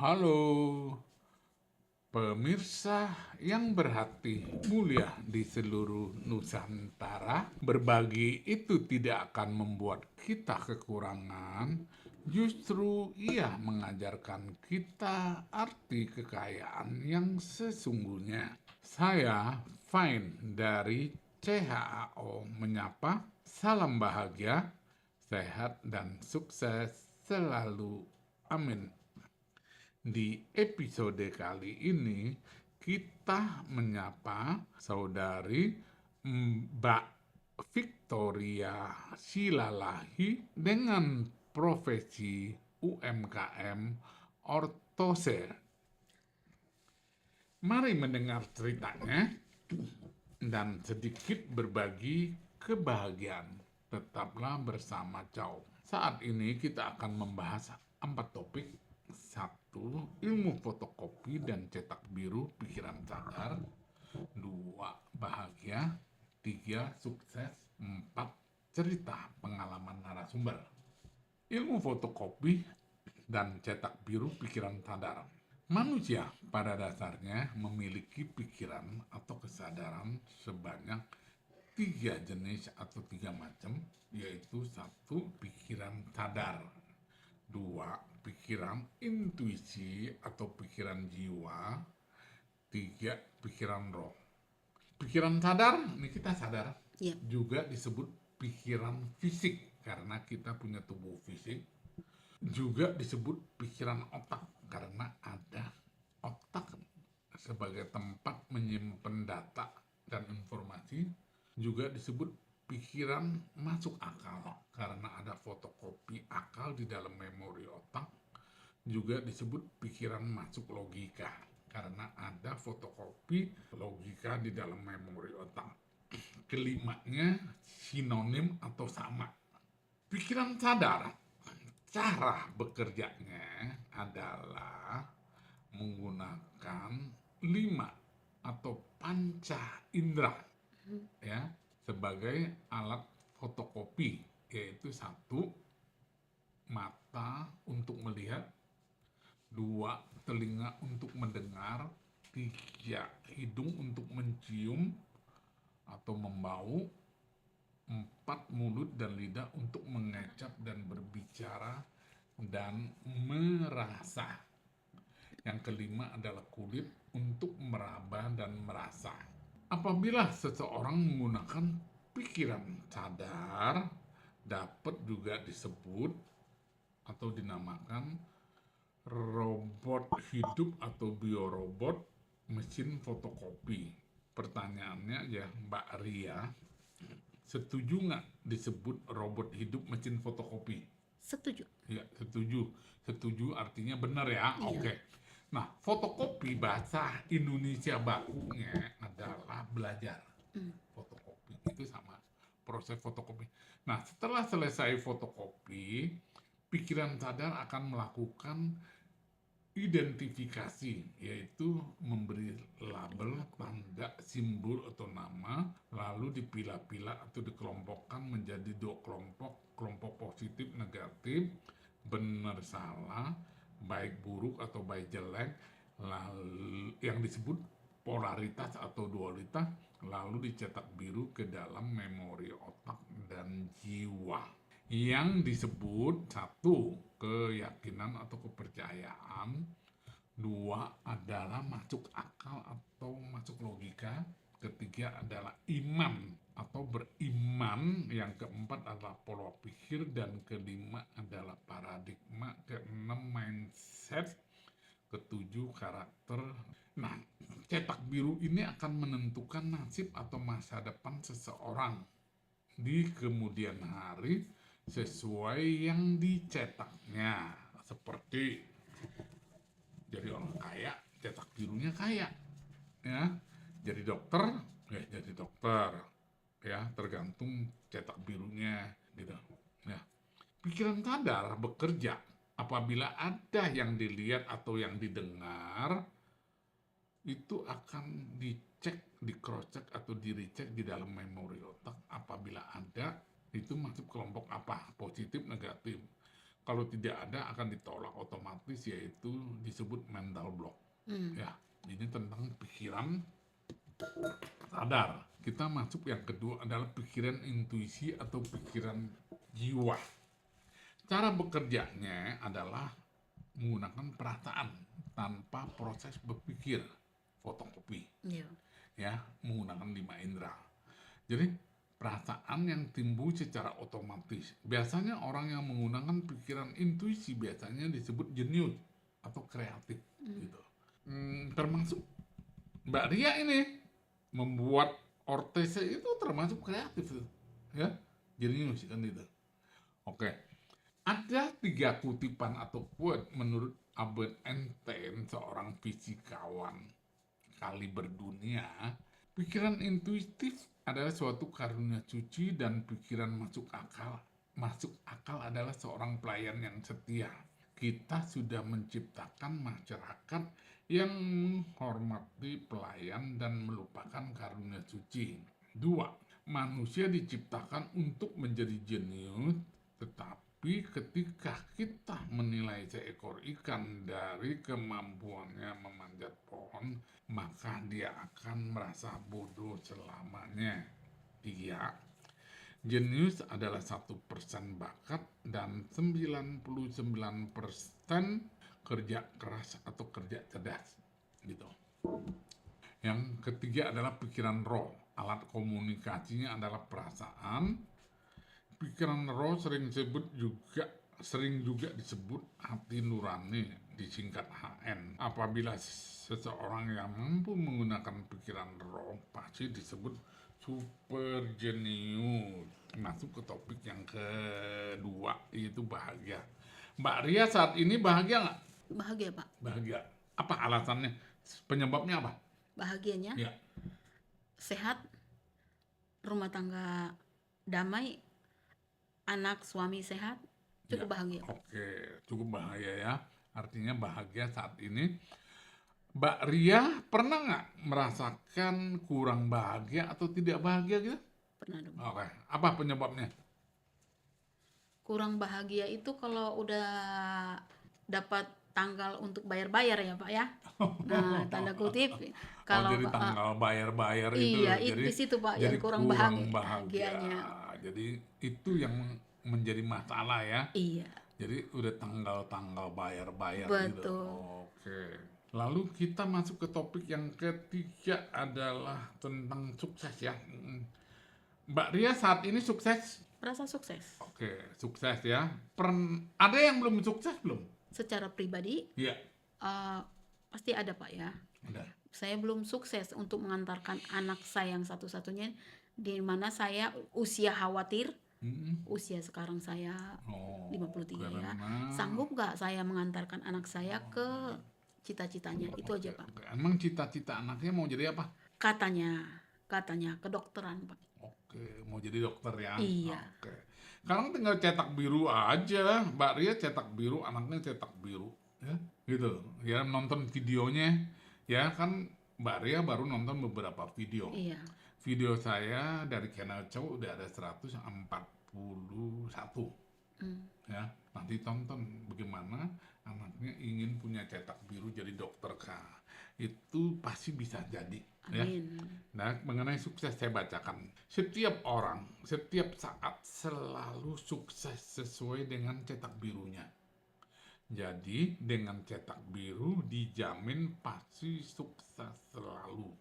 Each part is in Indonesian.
Halo, pemirsa yang berhati mulia di seluruh Nusantara. Berbagi itu tidak akan membuat kita kekurangan, justru ia mengajarkan kita arti kekayaan yang sesungguhnya. Saya, Fine dari CHAO menyapa, salam bahagia, sehat dan sukses selalu. Amin. Di episode kali ini kita menyapa saudari Mbak Victoria Silalahi dengan profesi UMKM ortose. Mari mendengar ceritanya dan sedikit berbagi kebahagiaan. Tetaplah bersama Chow. Saat ini kita akan membahas 4 topik. 1. Ilmu fotokopi dan cetak biru pikiran sadar. 2. Bahagia. 3. Sukses. 4. Cerita pengalaman narasumber. Ilmu fotokopi dan cetak biru pikiran sadar. Manusia pada dasarnya memiliki pikiran atau kesadaran sebanyak 3 jenis atau 3 macam, yaitu 1. Pikiran sadar. 2. Pikiran intuisi atau pikiran jiwa. 3. Pikiran roh. Pikiran sadar, ini kita sadar, juga disebut pikiran fisik karena kita punya tubuh fisik. Juga disebut pikiran otak karena ada otak sebagai tempat menyimpan data dan informasi. Juga disebut pikiran masuk akal karena ada fotokopi akal di dalam memori otak. Juga disebut pikiran masuk logika karena ada fotokopi logika di dalam memori otak. Kelimanya sinonim atau sama. Pikiran sadar, cara bekerjanya adalah menggunakan 5 atau panca indera ya sebagai alat fotokopi, yaitu 1. Mata untuk melihat, 2. Telinga untuk mendengar, 3. Hidung untuk mencium atau membau, 4. Mulut dan lidah untuk mengecap dan berbicara dan merasa. Yang kelima adalah kulit untuk meraba dan merasa. Apabila seseorang menggunakan pikiran sadar, dapat juga disebut atau dinamakan robot hidup atau biorobot mesin fotokopi. Pertanyaannya ya Mbak Ria, setuju nggak disebut robot hidup mesin fotokopi? Setuju. Ya, setuju. Setuju artinya benar ya? Iya. Oke. Nah, fotokopi bahasa Indonesia bakunya adalah belajar. Fotokopi itu sama. Proses fotokopi. Nah, setelah selesai fotokopi, pikiran sadar akan melakukan identifikasi, yaitu memberi label, tanda, simbol atau nama, lalu dipilah-pilah atau dikelompokkan menjadi 2 kelompok, kelompok positif, negatif, benar salah, baik buruk atau baik jelek, lalu yang disebut polaritas atau dualitas, lalu dicetak biru ke dalam memori otak dan jiwa. Yang disebut 1. Keyakinan atau kepercayaan, 2. adalah masuk akal atau masuk logika, ketiga adalah iman atau beriman, yang keempat adalah pola pikir, dan kelima adalah paradigma, keenam mindset, ketujuh karakter. Nah, cetak biru ini akan menentukan nasib atau masa depan seseorang di kemudian hari sesuai yang dicetaknya. Seperti jadi orang kaya, cetak birunya kaya, ya. Jadi dokter, ya jadi dokter, ya tergantung cetak birunya, gitu. Ya. Pikiran sadar bekerja apabila ada yang dilihat atau yang didengar, itu akan dicek, di cross check atau di recheck di dalam memori otak. Apabila ada, itu masuk kelompok apa? Positif, negatif. kalau tidak ada akan ditolak otomatis, yaitu disebut mental block. Ya, ini tentang pikiran sadar. Kita masuk yang kedua adalah pikiran intuisi atau pikiran jiwa. Cara bekerjanya adalah menggunakan perasaan tanpa proses berpikir, fotokopi, ya, menggunakan 5 indera. Jadi perasaan yang timbul secara otomatis. Biasanya orang yang menggunakan pikiran intuisi biasanya disebut jenius atau kreatif, gitu. Termasuk Mbak Ria ini membuat ortese itu termasuk kreatif, ya, jenius kan itu. Oke. Ada 3 kutipan atau quote menurut Albert Einstein, seorang fisikawan kaliber dunia. Pikiran intuitif adalah suatu karunia suci dan pikiran masuk akal. Masuk akal adalah seorang pelayan yang setia. Kita sudah menciptakan masyarakat yang menghormati pelayan dan melupakan karunia suci. 2. Manusia diciptakan untuk menjadi jenius, tetapi ketika kita menilai seekor ikan dari kemampuannya memanjat pohon, maka dia akan merasa bodoh selamanya. 3. Jenius adalah 1% bakat dan 99% kerja keras atau kerja cerdas, gitu. Yang ketiga adalah pikiran roh. Alat komunikasinya adalah perasaan. Pikiran roh sering juga disebut hati nurani, disingkat HN. Apabila seseorang yang mampu menggunakan pikiran roh pasti disebut super jenius. Masuk ke topik yang kedua, yaitu bahagia. Mbak Ria saat ini bahagia nggak? Bahagia, Pak. Bahagia. Apa alasannya? Penyebabnya apa? Bahagianya Ya. sehat, rumah tangga damai, anak suami sehat, cukup bahagia. Oke, cukup bahagia ya. Artinya bahagia saat ini. Mbak Ria pernah nggak merasakan kurang bahagia atau tidak bahagia gitu? Pernah dong. Oke, apa penyebabnya? Kurang bahagia itu kalau udah dapat tanggal untuk bayar-bayar ya, Pak ya. Nah, tanda kutip kalau jadi tanggal bayar-bayar iya, itu, jadi di situ Pak jadi yang kurang bahagia. bahagianya. Jadi itu yang menjadi masalah ya. Iya. Jadi udah tanggal-tanggal bayar-bayar gitu. Betul. Oke. Lalu kita masuk ke topik yang ketiga adalah tentang sukses ya. Mbak Ria saat ini sukses? Merasa sukses. Oke, sukses ya. Ada yang belum sukses belum? Secara pribadi, Iya. pasti ada Pak ya. Ada. Saya belum sukses untuk mengantarkan anak saya yang satu-satunya, di mana saya usia khawatir. Usia sekarang saya 53 ya. Sanggup nggak saya mengantarkan anak saya ke cita-citanya? Itu aja Pak. Emang cita-cita anaknya mau jadi apa? Katanya kedokteran Pak. Oke, mau jadi dokter ya? Iya. Oke. Sekarang tinggal cetak biru aja. Mbak Ria cetak biru, anaknya cetak biru. Ya, gitu. Ya, nonton videonya. Ya, kan Mbak Ria baru nonton beberapa video. Iya. Video saya dari channel Chow udah ada 141. Ya, nanti tonton bagaimana anaknya ingin punya cetak biru jadi dokter kah. Itu pasti bisa jadi. Ya. Amin. Nah, mengenai sukses saya bacakan. Setiap orang, setiap saat selalu sukses sesuai dengan cetak birunya. Jadi, dengan cetak biru dijamin pasti sukses selalu.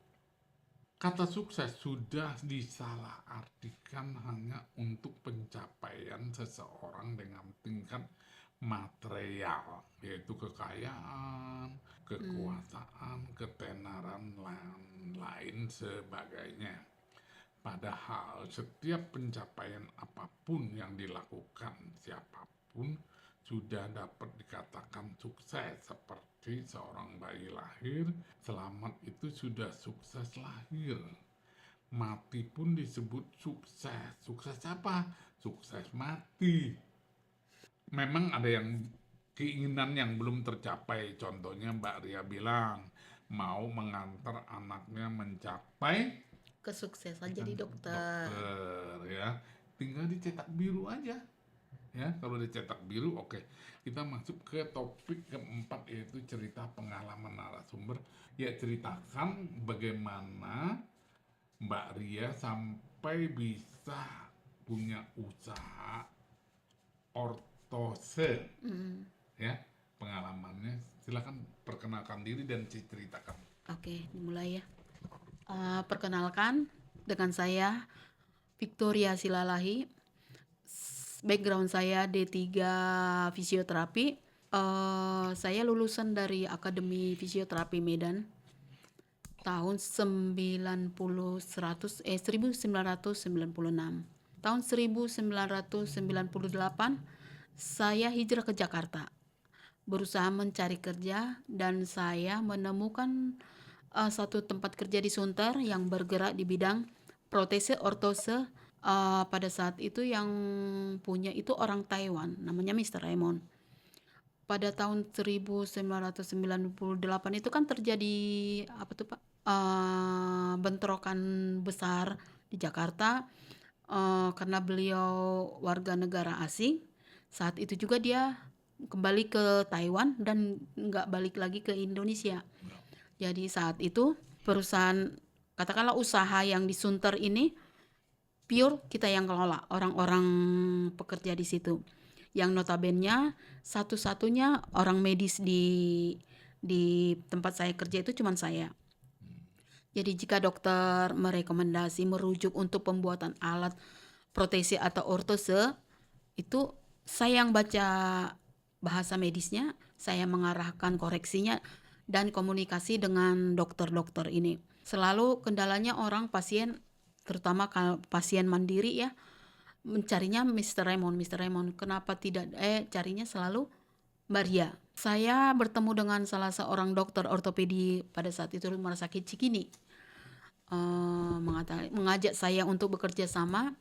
Kata sukses sudah disalahartikan hanya untuk pencapaian seseorang dengan tingkat material, yaitu kekayaan, kekuasaan, ketenaran, lain sebagainya. Padahal setiap pencapaian apapun yang dilakukan siapapun sudah dapat dikatakan sukses. Seperti seorang bayi lahir, selamat itu sudah sukses lahir. Mati pun disebut sukses. Sukses apa? Sukses mati. Memang ada yang keinginan yang belum tercapai. Contohnya Mbak Ria bilang mau mengantar anaknya mencapai Kesuksesan jadi dokter. ya. Tinggal dicetak biru aja. Ya, kalau dicetak biru, oke. Kita masuk ke topik keempat, yaitu cerita pengalaman narasumber. Ya, ceritakan bagaimana Mbak Ria sampai bisa punya usaha ortose. Ya, pengalamannya. Silakan perkenalkan diri dan ceritakan. Oke, dimulai ya. Perkenalkan, dengan saya Victoria Silalahi. Background saya D3 fisioterapi. Saya lulusan dari Akademi Fisioterapi Medan tahun 1996. Tahun 1998 saya hijrah ke Jakarta, berusaha mencari kerja, dan saya menemukan satu tempat kerja di Sunter yang bergerak di bidang protese ortose. Pada saat itu yang punya itu orang Taiwan, namanya Mr. Raymond. Pada tahun 1998 itu kan terjadi bentrokan besar di Jakarta, karena beliau warga negara asing. Saat itu juga dia kembali ke Taiwan dan nggak balik lagi ke Indonesia. Jadi saat itu perusahaan, katakanlah usaha yang di Sunter ini pure kita yang kelola, orang-orang pekerja di situ. Yang notabene satu-satunya orang medis di tempat saya kerja itu cuma saya. Jadi jika dokter merekomendasi merujuk untuk pembuatan alat protesi atau ortose, itu saya yang baca bahasa medisnya, saya mengarahkan koreksinya dan komunikasi dengan dokter-dokter ini. Selalu kendalanya orang pasien, terutama kalau pasien mandiri ya, mencarinya Mr. Raymond. Kenapa tidak carinya selalu Mbak Ria? Saya bertemu dengan salah seorang dokter ortopedi pada saat itu rumah sakit Cikini, mengajak saya untuk bekerja sama.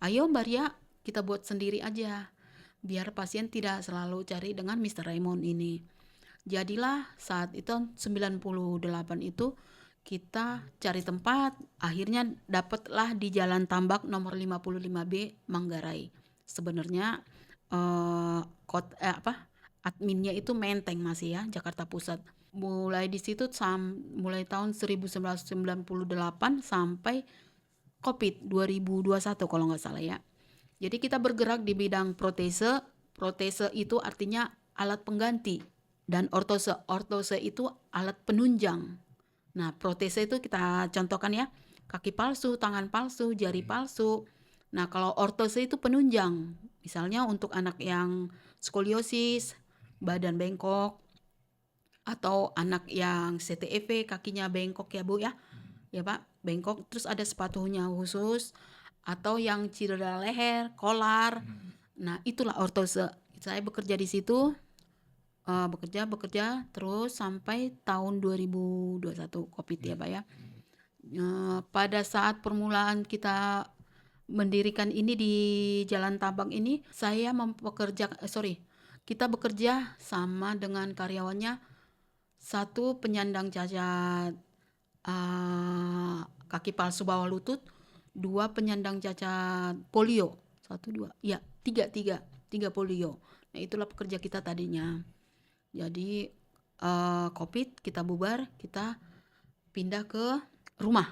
Ayo Mbak Ria, kita buat sendiri aja, biar pasien tidak selalu cari dengan Mr. Raymond ini. Jadilah saat itu 98 itu kita cari tempat, akhirnya dapatlah di Jalan Tambak nomor 55B Manggarai. Sebenarnya adminnya itu Menteng masih ya, Jakarta Pusat. Mulai di situ mulai tahun 1998 sampai Covid 2021 kalau nggak salah ya. Jadi kita bergerak di bidang protese. Protese itu artinya alat pengganti, dan ortose itu alat penunjang. Nah, protese itu kita contohkan ya, kaki palsu, tangan palsu, jari palsu. Nah, kalau ortose itu penunjang. Misalnya untuk anak yang skoliosis, badan bengkok, atau anak yang CTEV, kakinya bengkok ya Bu ya. Ya Pak, bengkok, terus ada sepatunya khusus, atau yang cedera leher, kolar. Nah, itulah ortose. Saya bekerja di situ. Bekerja terus sampai tahun 2021 Covid ya Pak ya. Pada saat permulaan kita mendirikan ini di Jalan Tambak ini, kita bekerja sama dengan karyawannya, satu penyandang cacat kaki palsu bawah lutut, 2 penyandang cacat polio, 3 polio. Nah, itulah pekerja kita tadinya. Jadi Covid kita bubar, kita pindah ke rumah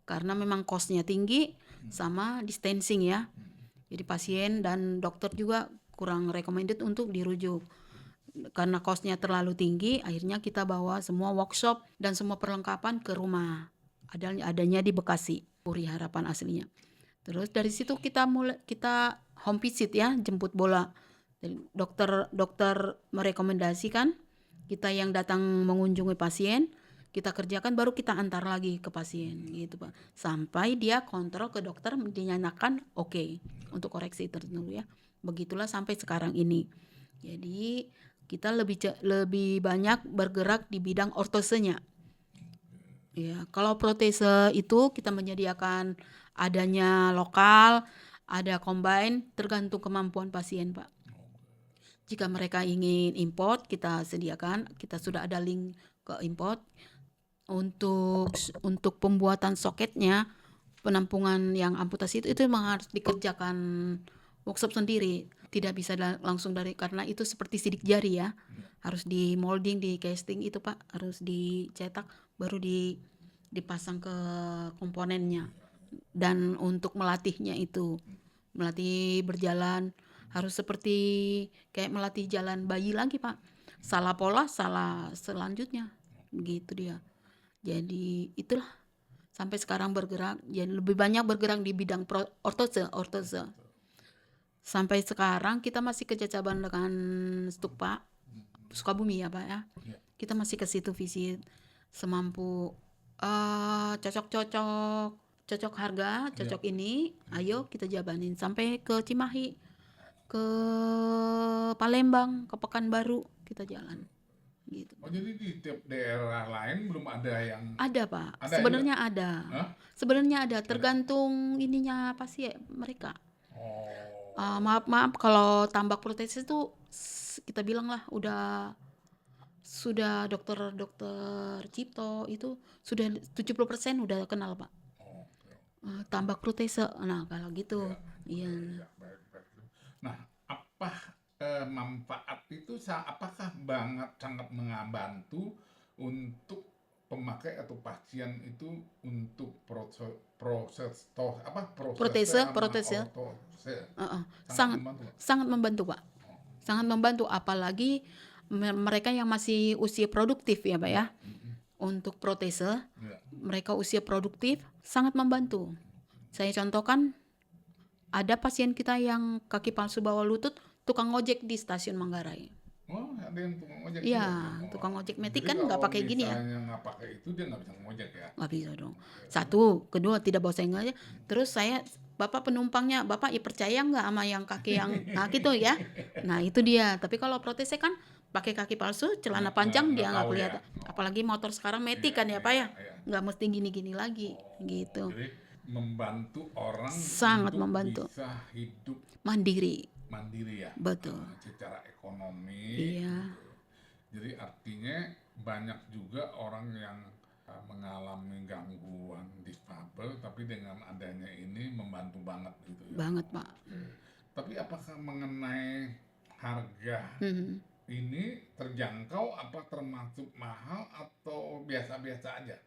karena memang kosnya tinggi sama distancing ya. Jadi pasien dan dokter juga kurang recommended untuk dirujuk. Karena kosnya terlalu tinggi, akhirnya kita bawa semua workshop dan semua perlengkapan ke rumah. Adanya di Bekasi, Puri Harapan aslinya. Terus dari situ kita home visit ya, jemput bola. Dokter merekomendasikan, kita yang datang mengunjungi pasien, kita kerjakan, baru kita antar lagi ke pasien gitu Pak. Sampai dia kontrol ke dokter, dinyatakan oke untuk koreksi tertentu ya. Begitulah sampai sekarang ini. Jadi kita lebih banyak bergerak di bidang ortosenya. Ya, kalau protese itu kita menyediakan adanya lokal, ada combine, tergantung kemampuan pasien Pak. Jika mereka ingin import, kita sediakan, kita sudah ada link ke import. Untuk pembuatan soketnya, penampungan yang amputasi itu memang harus dikerjakan workshop sendiri. Tidak bisa langsung dari, karena itu seperti sidik jari ya. Harus di molding, di casting itu Pak, harus dicetak baru dipasang ke komponennya. Dan untuk melatihnya itu, melatih berjalan harus seperti kayak melatih jalan bayi lagi Pak. Salah pola, salah selanjutnya. Gitu dia. Jadi itulah sampai sekarang bergerak, jadi lebih banyak bergerak di bidang ortose. Sampai sekarang kita masih kejajaban dengan Stukpa Sukabumi ya Pak ya. Kita masih ke situ visit semampu, cocok harga, cocok ini, ayo kita jabanin sampai ke Cimahi, ke Palembang, ke Pekanbaru kita jalan. Gitu. Oh, jadi di tiap daerah lain belum ada yang ada Pak, ada sebenarnya juga? ada. Hah? Sebenarnya ada, tergantung ininya apa sih ya, mereka. Oh. Maaf kalau tambak protesis itu kita bilang lah sudah dokter Cipto itu sudah 70% udah kenal Pak. Tambak protese. Nah, kalau gitu. Iya. Baik. Nah, apa manfaat itu apakah sangat membantu untuk pemakai atau pasien itu untuk proses Protese. Sangat membantu Pak. Sangat membantu, apalagi mereka yang masih usia produktif ya Pak ya. Untuk protese, mereka usia produktif sangat membantu. Saya contohkan, ada pasien kita yang kaki palsu bawah lutut, tukang ojek di stasiun Manggarai. Oh, ada yang tukang ojek? Iya, tukang ojek metik kan nggak pakai gini ya. Misalnya nggak pakai itu, dia nggak bisa ngojek ya? Nggak bisa dong. Satu, kedua tidak bawa sengaja. Terus Bapak penumpangnya, Bapak percaya nggak sama yang kaki yang, nah gitu ya. Nah itu dia. Tapi kalau protese kan pakai kaki palsu, celana panjang dia nggak kelihatan. Apalagi motor sekarang metik kan ya Pak ya. Nggak mesti gini-gini lagi gitu. Jadi membantu orang sangat untuk membantu bisa hidup mandiri ya. Betul. Secara ekonomi. Iya. Gitu. Jadi artinya banyak juga orang yang mengalami gangguan difabel, tapi dengan adanya ini membantu banget gitu ya. Banget Pak. Tapi apakah mengenai harga ini terjangkau, apa termasuk mahal atau biasa-biasa aja?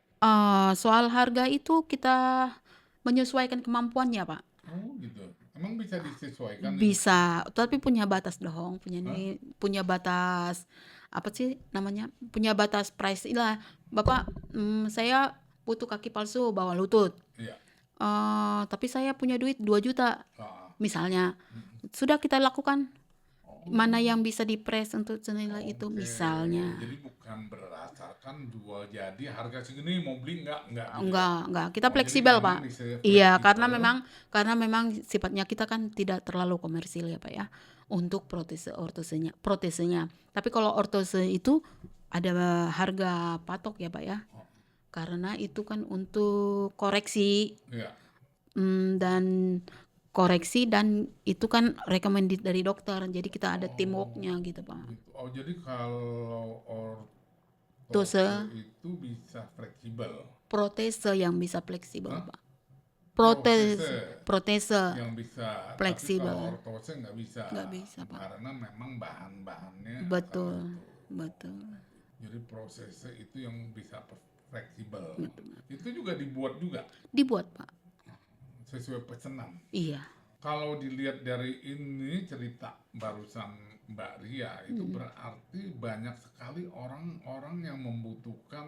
Soal harga itu kita menyesuaikan kemampuannya Pak. Oh gitu. Emang bisa disesuaikan? Bisa, tapi punya batas dong. Punya batas apa sih namanya? Punya batas price lah. Bapak, saya butuh kaki palsu bawah lutut. Iya. Tapi saya punya duit 2 juta. Misalnya. Sudah kita lakukan. Mana yang bisa dipres untuk senilai itu misalnya. Jadi bukan berdasarkan jual jadi harga segini mau beli enggak gitu. Enggak. Kita fleksibel Pak. Iya, karena memang sifatnya kita kan tidak terlalu komersil ya Pak ya. Untuk protesenya. Tapi kalau ortose itu ada harga patok ya Pak ya. Karena itu kan untuk koreksi. Iya. Dan koreksi, dan itu kan recommended dari dokter, jadi kita ada teamworknya gitu Pak. Oh, jadi kalau ortose itu bisa fleksibel. Protese yang bisa fleksibel Pak. Protese yang bisa fleksibel. Tapi kalau ortose nggak bisa Pak. Karena memang bahannya betul. Jadi prosesnya itu yang bisa fleksibel. Itu juga dibuat Pak. Sesuai pesanan. Iya. Kalau dilihat dari ini cerita barusan Mbak Ria itu berarti banyak sekali orang-orang yang membutuhkan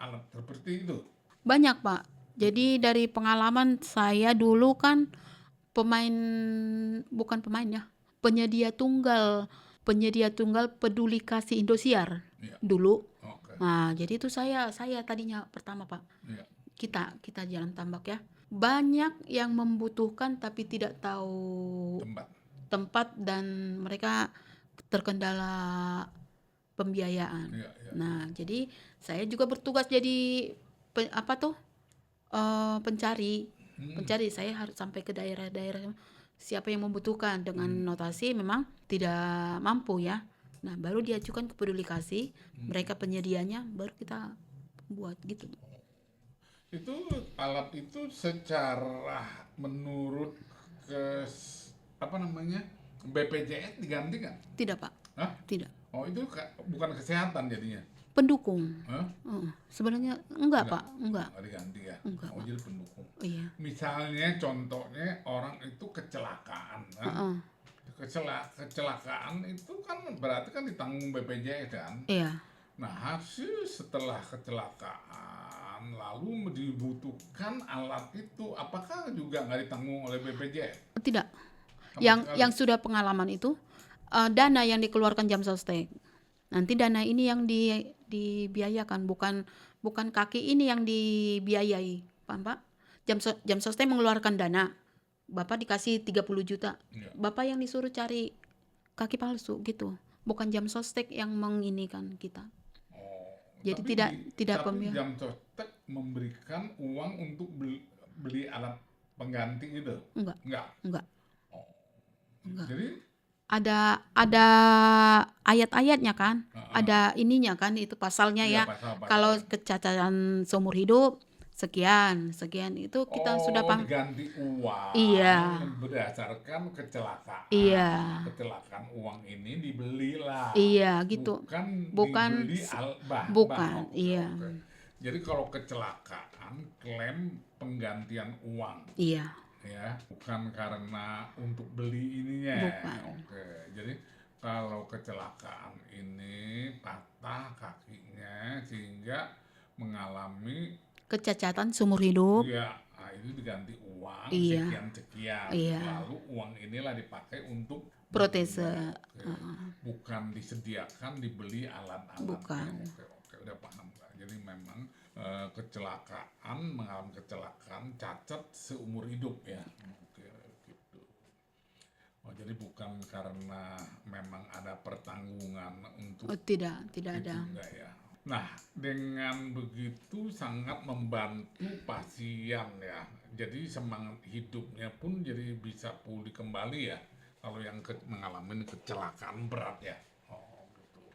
alat seperti itu. Banyak Pak. Jadi dari pengalaman saya dulu kan penyedia tunggal peduli kasih Indosiar dulu. Nah jadi itu saya tadinya pertama Pak. Kita jalan tambak ya. Banyak yang membutuhkan tapi tidak tahu tempat dan mereka terkendala pembiayaan. Nah, jadi saya juga bertugas jadi pencari. Saya harus sampai ke daerah-daerah siapa yang membutuhkan dengan notasi memang tidak mampu ya. Nah, baru diajukan ke peduli kasih, mereka penyedianya baru kita buat gitu. Itu alat itu secara menurut BPJS diganti kan? Tidak, Pak. Hah? Tidak. Oh, itu bukan kesehatan jadinya? Pendukung. Hah? Sebenarnya enggak, Pak. Enggak. Nggak diganti ya? Enggak, Oh, Pak. jadi pendukung. Iya. Misalnya contohnya orang itu kecelakaan kan? Kecelakaan itu kan berarti kan ditanggung BPJS kan? Iya. Nah, hasil setelah kecelakaan lalu dibutuhkan alat itu, apakah juga nggak ditanggung oleh BPJS? Tidak. Sama Yang sudah pengalaman itu dana yang dikeluarkan jam sostek. Nanti dana ini yang dibiayakan, bukan kaki ini yang dibiayai, paham Pak? Jam sostek mengeluarkan dana, Bapak dikasih 30 juta, Ya. Bapak yang disuruh cari kaki palsu gitu, bukan jam sostek yang menginikan kita. Jadi tidak tapi jam sostek memberikan uang untuk beli alat pengganti gitu? Enggak. Jadi ada ayat-ayatnya kan, ada ininya kan, itu pasalnya ya. pasal-pasal. Kalau kecacatan seumur hidup sekian itu kita sudah diganti uang. Iya. Berdasarkan kecelakaan. Iya. Kecelakaan uang ini dibelilah. Iya, gitu. Bukan dibeli bukan. Iya. Jadi kalau kecelakaan klaim penggantian uang. Iya. Ya, bukan karena untuk beli ininya. Bukan. Jadi kalau kecelakaan ini patah kakinya sehingga mengalami kecacatan seumur hidup. Iya, itu diganti uang sekian. Iya. Lalu uang inilah dipakai untuk protese. Bukan disediakan dibeli alat-alat. Bukan. Oke, udah paham. Jadi memang mengalami kecelakaan cacat seumur hidup ya. Oke, gitu. Oh, jadi bukan karena memang ada pertanggungan untuk tidak ada. Enggak ya. Nah, dengan begitu sangat membantu pasien ya. Jadi semangat hidupnya pun jadi bisa pulih kembali ya. Kalau yang mengalami kecelakaan berat ya.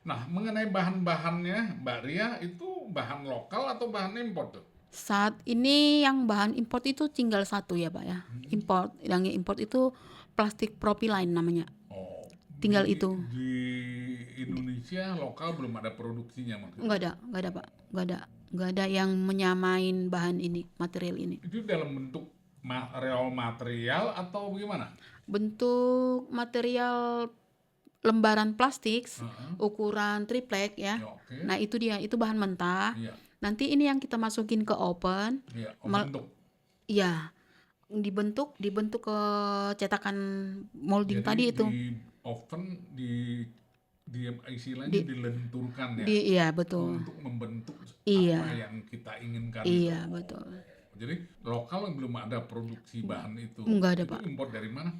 Nah, mengenai bahan-bahannya, Mbak Ria, itu bahan lokal atau bahan impor tuh? Saat ini yang bahan import itu tinggal satu ya Pak ya. Yang import itu plastik propyline namanya. Tinggal itu. Di Indonesia lokal belum ada produksinya maksudnya? Enggak ada Pak. Enggak ada yang menyamain bahan ini, material ini. Itu dalam bentuk raw material atau bagaimana? Bentuk material lembaran plastik ukuran triplek ya. Okay. Nah, itu dia, itu bahan mentah. Iya. Nanti ini yang kita masukin ke oven. Iya, bentuk. Iya. Dibentuk ke cetakan molding. Jadi tadi itu. Di oven istilahnya dilenturkan ya. Iya, betul. Untuk membentuk apa yang kita inginkan. Iya, betul. Jadi lokal belum ada produksi bahan itu. Enggak ada, itu Pak. Impor dari mana?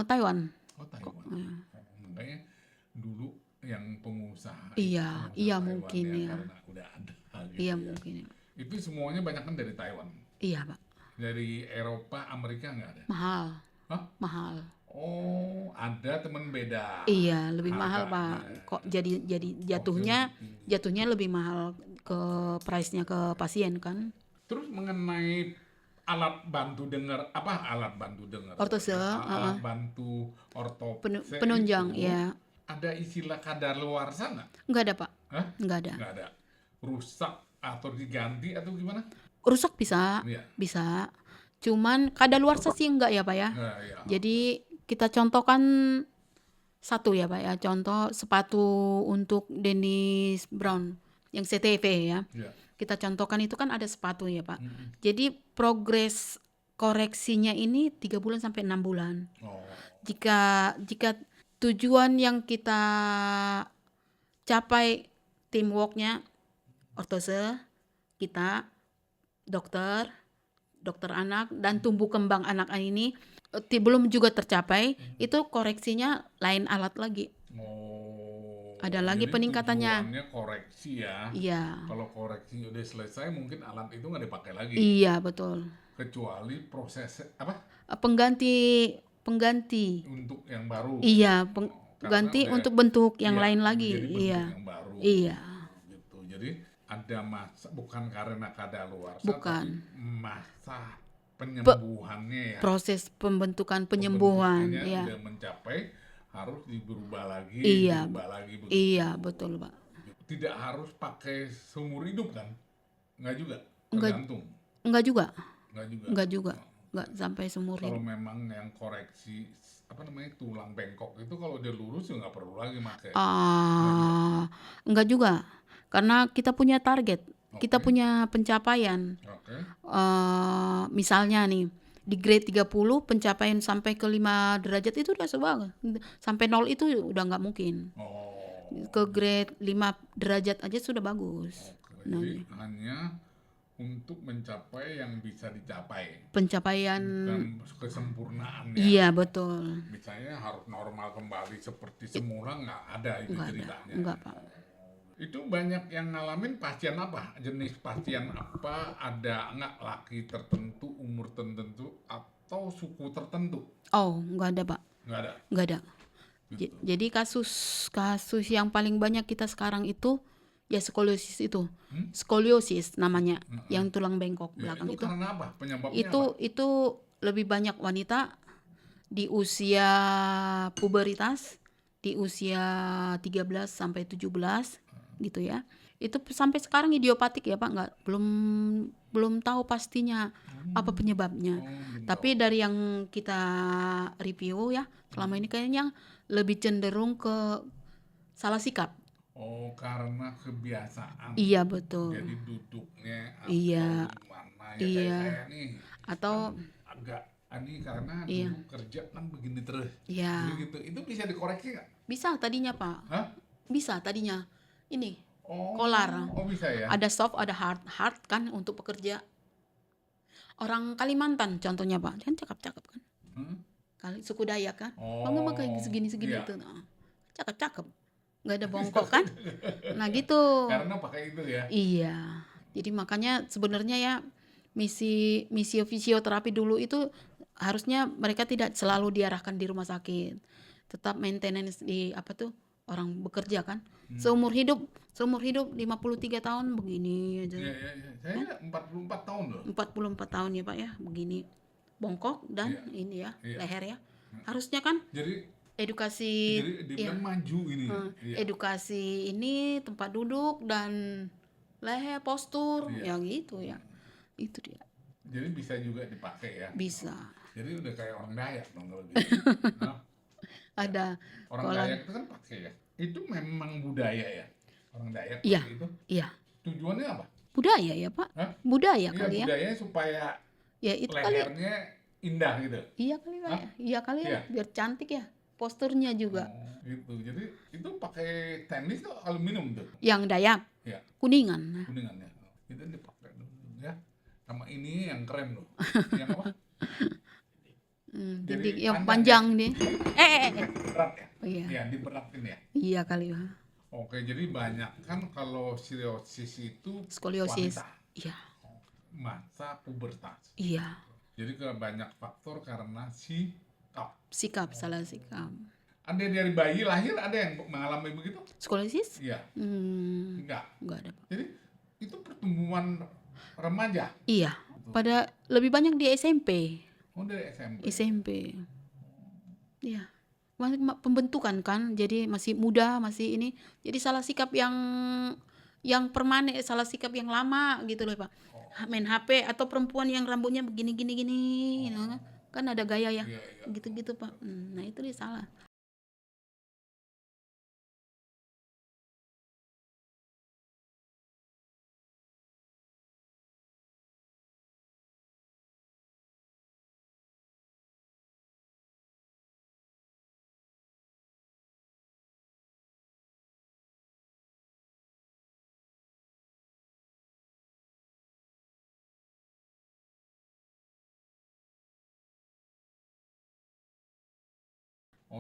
Taiwan. Taiwan. Makanya dulu yang pengusaha iya Taiwan mungkin ya. Karena udah ada gitu. Iya mungkin ya. Itu semuanya banyak kan dari Taiwan. Iya Pak. Dari Eropa, Amerika nggak ada. Mahal. Hah? Mahal. Oh, ada teman beda. Iya, lebih mahal Pak. Kok jadi jatuhnya lebih mahal ke price-nya ke pasien kan. Terus mengenai alat bantu dengar, alat ortose, alat bantu ortopedi penunjang itu, ya. Ada istilah kadaluarsa nggak? Nggak ada Pak. Hah? Nggak ada. Rusak atau diganti atau gimana? Rusak bisa, bisa. Cuman kadaluarsa sih enggak ya Pak ya. Ya. Jadi kita contohkan satu ya Pak ya. Contoh sepatu untuk Dennis Brown yang CTV ya. Kita contohkan itu kan ada sepatu ya Pak. Jadi progres koreksinya ini 3 bulan sampai 6 bulan. Jika tujuan yang kita capai teamworknya ortose kita, dokter anak dan tumbuh kembang anak ini belum juga tercapai, itu koreksinya lain alat lagi. Ada lagi peningkatannya. Tujuannya koreksi ya. Iya. Kalau koreksi udah selesai mungkin alat itu nggak dipakai lagi. Iya betul. Kecuali proses apa? Pengganti. Untuk yang baru. Iya, ganti untuk bentuk yang lain lagi. Iya. Yang baru. Iya. Gitu. Jadi ada bukan karena kadaluarsa, bukan. tapi masa penyembuhannya ya. Proses pembentukan penyembuhan ya. Udah mencapai, harus berubah lagi, Iya, berubah lagi begitu. Iya, betul, Pak. Tidak harus pakai seumur hidup kan? Enggak juga, tergantung. Enggak juga. Enggak juga. Enggak sampai seumur hidup. Kalau memang yang koreksi tulang bengkok itu, kalau dia lurus ya nggak perlu lagi pakai. Enggak juga. Karena kita punya target. Kita punya pencapaian. Misalnya nih, di grade 30 pencapaian sampai ke 5 derajat itu udah sebagus. Sampai 0 itu udah nggak mungkin. Ke grade 5 derajat aja sudah bagus. Jadi hanya untuk mencapai yang bisa dicapai. Pencapaian dan kesempurnaan ya. Iya, betul. Misalnya harus normal kembali seperti semula, nggak ada itu ceritanya. Enggak, Pak. Itu banyak yang ngalamin pasien apa? Jenis pasien apa? Ada nggak laki tertentu, umur tertentu, atau suku tertentu? Oh, nggak ada, Pak. Nggak ada. Gitu. Jadi kasus yang paling banyak kita sekarang itu ya skoliosis itu. Skoliosis namanya, yang tulang bengkok belakang itu. Karena apa? Penyebabnya itu lebih banyak wanita di usia puberitas, di usia 13 sampai 17 gitu ya. Itu sampai sekarang idiopatik ya, Pak, belum tahu pastinya apa penyebabnya. Tapi dari yang kita review ya, selama ini kayaknya lebih cenderung ke salah sikap. Karena kebiasaan. Iya, betul. Jadi duduknya atau gimana ya, kayak nih. Atau agak ini karena dulu kerja kan begini terus. Iya. Gitu. Itu bisa dikoreksi nggak? Bisa tadinya, Pak. Hah? Bisa tadinya. Ini kolar. Bisa ya. Ada soft, ada hard kan untuk pekerja. Orang Kalimantan contohnya, Pak. Kan cakep-cakep kan? Suku Dayak kan? Bangga kayak segini-segini itu. Cakep-cakep. Nggak ada bongkok kan? Nah gitu. Karena pakai itu ya. Iya. Jadi makanya sebenarnya ya misi fisioterapi dulu itu harusnya mereka tidak selalu diarahkan di rumah sakit. Tetap maintenance di orang bekerja kan. Seumur hidup 53 tahun begini aja. Iya. Saya 44 tahun loh. 44 tahun ya, Pak ya, begini. Bongkok dan ini ya, leher ya. Harusnya kan edukasi dibilang maju ini. Edukasi ini tempat duduk dan leher, postur ya gitu ya. Itu dia. Jadi bisa juga dipakai ya. Bisa. Jadi udah kayak orang Dayak dong kalau gitu. Ada orang Dayak itu kan pakai ya. Itu memang budaya ya. Orang Dayak pakai itu. Iya. Tujuannya apa? Budaya ya, Pak. Budaya kali ya. Budayanya supaya itu lehernya indah gitu. Iya kali, Pak. Iya kali ya, biar cantik ya. Posturnya juga. Gitu. Jadi itu pakai tenis tuh aluminium tuh. Yang Dayak. Iya. Kuningan. Kuningan ya. Itu dipakai dulu ya. Sama ini yang keren loh. Yang apa? Jadi yang panjang nih. Berat ya? Oh, iya. Iya, diberatin ya. Iya kali ya. Oke, jadi banyak kan kalau skoliosis itu skoliosis. wanita. Iya. Masa pubertas. Iya. Jadi banyak faktor karena salah sikap. Ada dari bayi lahir ada yang mengalami begitu? Skoliosis? Iya. Enggak ada, Pak. Jadi itu pertumbuhan remaja? Iya. Pada lebih banyak di SMP. Dari SMP. SMP. Iya. Pembentukan kan, jadi masih muda, masih ini. Jadi salah sikap yang permanen, salah sikap yang lama gitu loh, Pak. Main HP atau perempuan yang rambutnya begini gitu, kan ada gaya ya. Gitu-gitu, Pak. Nah, itu dia salah.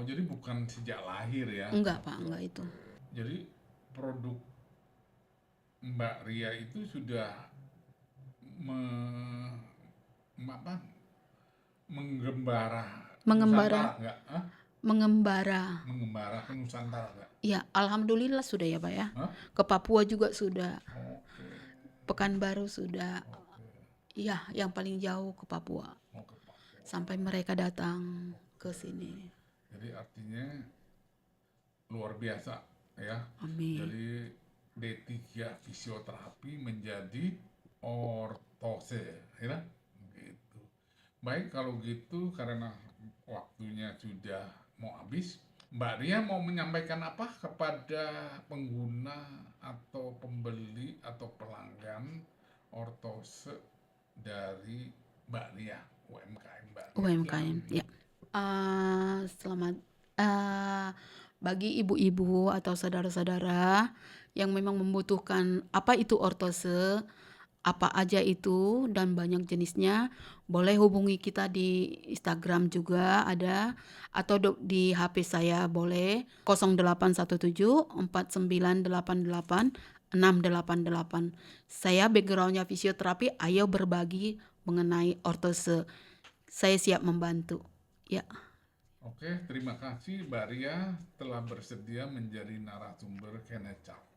Jadi bukan sejak lahir ya? Enggak, Pak, enggak itu. Jadi produk Mbak Ria itu sudah mengembara ke Nusantara enggak? Ya, alhamdulillah sudah ya, Pak ya. Ke Papua juga sudah. Pekanbaru sudah. Iya, yang paling jauh ke Papua. Oh, ke Papua. Sampai mereka datang ke sini. Jadi artinya luar biasa ya. Amin. Jadi D3 fisioterapi menjadi ortose, ya. Gitu. Baik kalau gitu, karena waktunya sudah mau habis, Mbak Ria mau menyampaikan apa kepada pengguna atau pembeli atau pelanggan ortose dari Mbak Ria, UMKM Mbak Ria? UMKM, ya. Selamat bagi ibu-ibu atau saudara-saudara yang memang membutuhkan apa itu ortose, apa aja itu dan banyak jenisnya, boleh hubungi kita di Instagram juga ada, atau di HP saya boleh 0817 4988 688. Saya backgroundnya fisioterapi, ayo berbagi mengenai ortose. Saya siap membantu. Ya. Oke, terima kasih Mbak Ria telah bersedia menjadi narasumber Kenecap.